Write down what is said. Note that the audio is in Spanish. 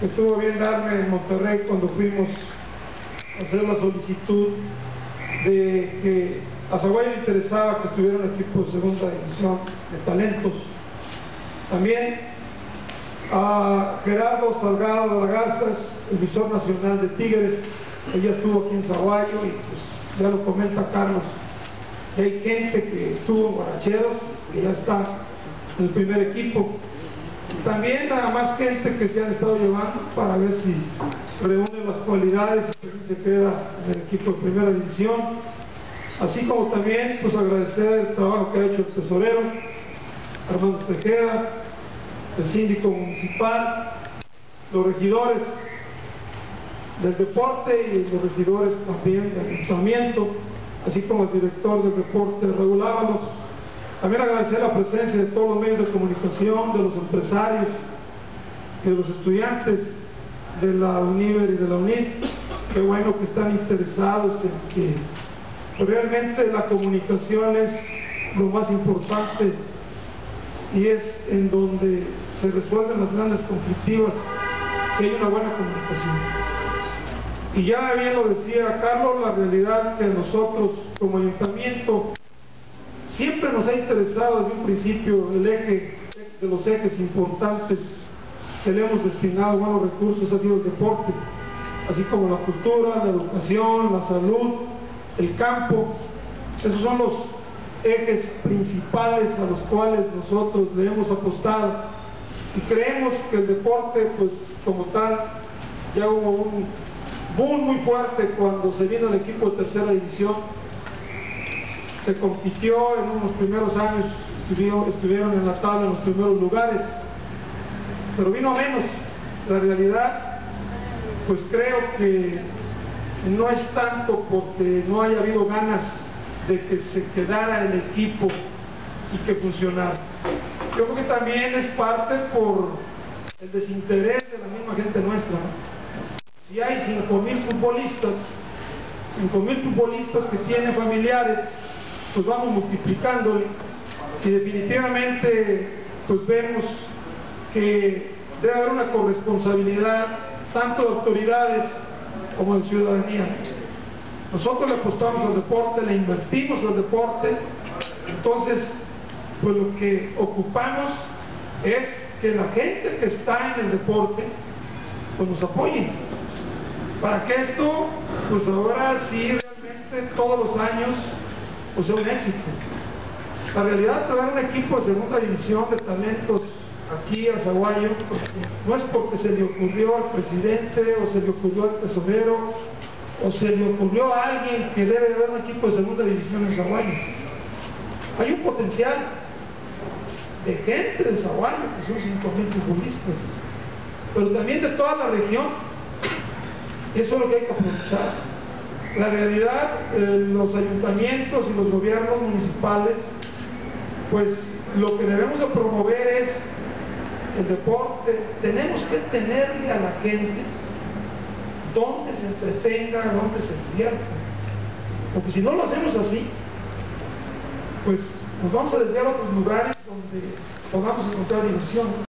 que tuvo bien darme en Monterrey cuando fuimos a hacer la solicitud de que a Zaguayo le interesaba que estuviera un equipo de segunda división de talentos. También a Gerardo Salgado de la Garzas, el visor nacional de Tigres, que ya estuvo aquí en Zaguayo, y pues ya lo comenta Carlos, que hay gente que estuvo en Guaracheros, que ya está en el primer equipo. También a más gente que se han estado llevando para ver si reúnen las cualidades y se queda en el equipo de primera división. Así como también pues agradecer el trabajo que ha hecho el tesorero Armando Tejeda, el síndico municipal, los regidores del deporte y los regidores también del ayuntamiento, así como el director del deporte Raúl Ábalos. También agradecer la presencia de todos los medios de comunicación, de los empresarios, de los estudiantes de la UNIVER y de la UNIT. Qué bueno que están interesados en que realmente la comunicación es lo más importante y es en donde se resuelven las grandes conflictivas si hay una buena comunicación. Y ya bien lo decía Carlos, la realidad que nosotros como ayuntamiento siempre nos ha interesado desde un principio el eje de los ejes importantes que le hemos destinado buenos recursos ha sido el deporte, así como la cultura, la educación, la salud, el campo. Esos son los ejes principales a los cuales nosotros le hemos apostado y creemos que el deporte pues como tal ya hubo un boom muy fuerte cuando se vino el equipo de tercera división. Se compitió en unos primeros años, estuvieron en la tabla en los primeros lugares, pero vino a menos. La realidad, pues creo que no es tanto porque no haya habido ganas de que se quedara el equipo y que funcionara. Yo creo que también es parte por el desinterés de la misma gente nuestra, ¿no? Si hay 5,000 futbolistas que tienen familiares, pues vamos multiplicándole y definitivamente pues vemos que debe haber una corresponsabilidad tanto de autoridades como de ciudadanía. Nosotros le apostamos al deporte, le invertimos al deporte, entonces pues lo que ocupamos es que la gente que está en el deporte pues nos apoye para que esto pues ahora sí realmente todos los años pues sea un éxito. La realidad, traer un equipo de segunda división de talentos aquí a Zaguayo no es porque se le ocurrió al presidente o se le ocurrió al tesorero o se le ocurrió a alguien que debe de haber un equipo de segunda división en Zaguayo. Hay un potencial de gente de Zaguayo, que son 5,000 futbolistas, pero también de toda la región. Eso es lo que hay que aprovechar. La realidad, los ayuntamientos y los gobiernos municipales, pues lo que debemos de promover es el deporte. Tenemos que tenerle a la gente donde se entretenga, donde se divierta, porque si no lo hacemos así, pues nos vamos a desviar a otros lugares donde podamos encontrar diversión.